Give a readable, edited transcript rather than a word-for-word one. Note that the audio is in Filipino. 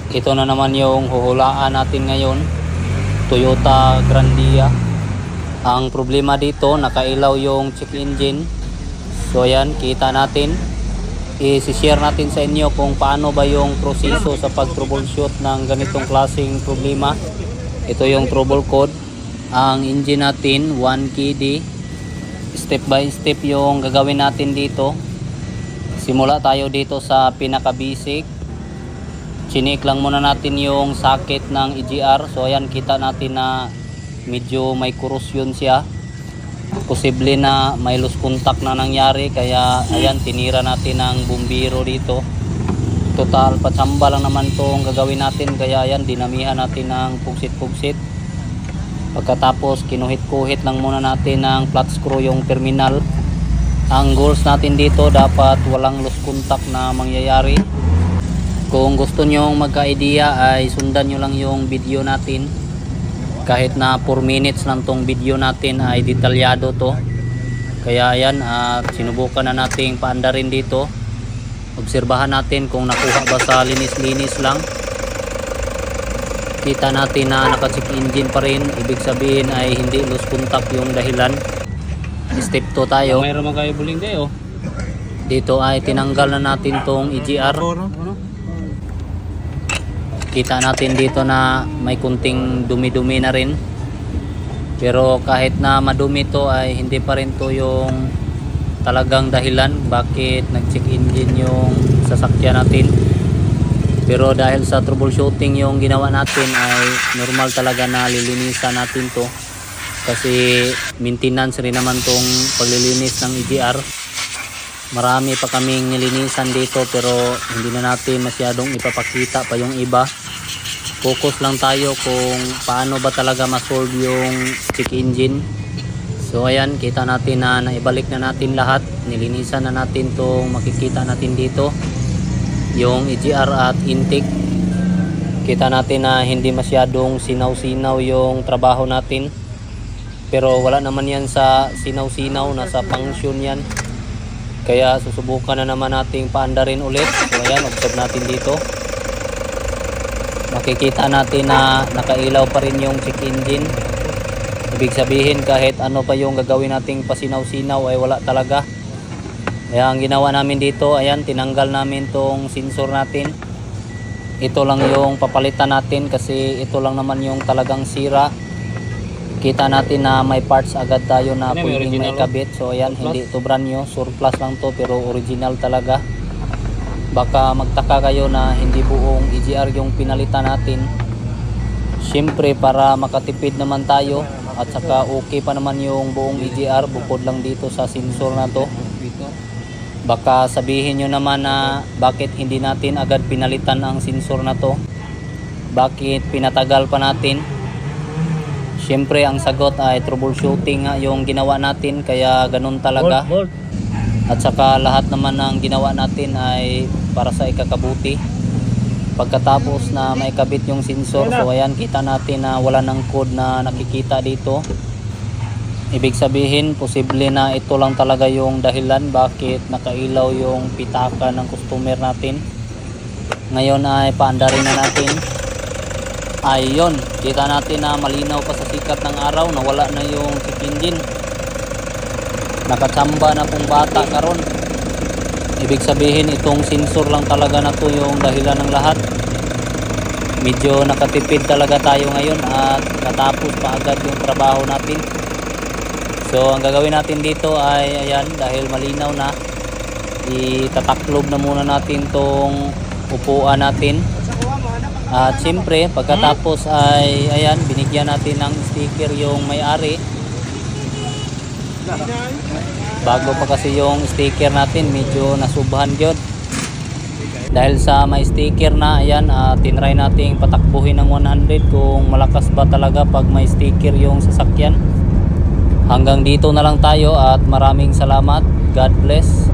Ito na naman yung huhulaan natin ngayon, Toyota Grandia. Ang problema dito, nakailaw yung check engine. So ayan, kita natin. I-share natin sa inyo kung paano ba yung proseso sa pag-troubleshoot ng ganitong klaseng problema. Ito yung trouble code. Ang engine natin 1KD. Step by step yung gagawin natin dito. Simula tayo dito sa pinaka basic. Chinik lang muna natin yung socket ng EGR. So ayan, kita natin na medyo may corrosion siya. Posible na may loose contact na nangyari, kaya ayan, tinira natin ng bumbiro dito. Total patsamba lang naman tong gagawin natin, kaya ayan, dinamihan natin ng pugsit-pugsit. Pagkatapos kinuhit-kuhit lang muna natin ng flat screw yung terminal. Ang goals natin dito, dapat walang loose contact na mangyayari. Kung gusto nyo magka-idea ay sundan nyo lang yung video natin. Kahit na 4 minutes lang tong video natin ay detalyado to. Kaya ayan, sinubukan na nating paandarin dito. Obserbahan natin kung nakuha ba sa linis-linis lang. Kita natin na naka-check engine pa rin. Ibig sabihin ay hindi loose contact yung dahilan. Step 2 tayo. Mayroon mga kayo buling tayo. Dito ay tinanggal na natin tong EGR. Kita natin dito na may kunting dumi-dumi na rin. Pero kahit na madumi to ay hindi pa rin to yung talagang dahilan bakit nag-check engine yung sasakyan natin. Pero dahil sa troubleshooting yung ginawa natin ay normal talaga na lilinisan natin to. Kasi maintenance rin naman tong paglilinis ng EGR. Marami pa kaming nilinisan dito pero hindi na natin masyadong ipapakita pa yung iba. Focus lang tayo kung paano ba talaga ma-solve yung check engine. So ayan, kita natin na naibalik na natin lahat. Nilinisan na natin tong makikita natin dito, yung EGR at intake. Kita natin na hindi masyadong sinaw-sinaw yung trabaho natin. Pero wala naman yan sa sinaw-sinaw, nasa function yan. Kaya susubukan na naman nating paandarin ulit. So ayan, observe natin dito. Makikita natin na nakailaw pa rin yung check engine. Ibig sabihin kahit ano pa yung gagawin nating pasinaw-sinaw ay wala talaga. Kaya ang ginawa namin dito, ayan, tinanggal namin tong sensor natin. Ito lang yung papalitan natin kasi ito lang naman yung talagang sira. Kita natin na may parts agad tayo na pwedeng may kabit. So ayan, hindi ito brand new, surplus lang to pero original talaga. Baka magtaka kayo na hindi buong EGR yung pinalitan natin. Siyempre para makatipid naman tayo at saka okay pa naman yung buong EGR bukod lang dito sa sensor na to. Baka sabihin nyo naman na bakit hindi natin agad pinalitan ang sensor na to, bakit pinatagal pa natin. Siyempre ang sagot ay troubleshooting nga yung ginawa natin, kaya ganun talaga. At saka lahat naman ng ginawa natin ay para sa ikakabuti. Pagkatapos na may kabit yung sensor, so ayan, kita natin na wala ng code na nakikita dito. Ibig sabihin posible na ito lang talaga yung dahilan bakit nakailaw yung pitaka ng customer natin. Ngayon ay paandarin na natin. Ayun, kita natin na malinaw pa sa sikat ng araw na wala na yung check engine. Nakatsamba na pong bata karon. Ibig sabihin itong sensor lang talaga na to yung dahilan ng lahat. Medyo nakatipid talaga tayo ngayon at natapos pa agad yung trabaho natin. So ang gagawin natin dito ay ayan, dahil malinaw na, itataklob na muna natin tong upuan natin. At siyempre pagkatapos ay ayan, binigyan natin ng sticker yung may-ari. Bago pa kasi yung sticker natin, medyo nasubhan yun. Dahil sa may sticker na, ayan, tinry nating patakbuhin ng 100 kung malakas ba talaga pag may sticker yung sasakyan. Hanggang dito na lang tayo at maraming salamat. God bless.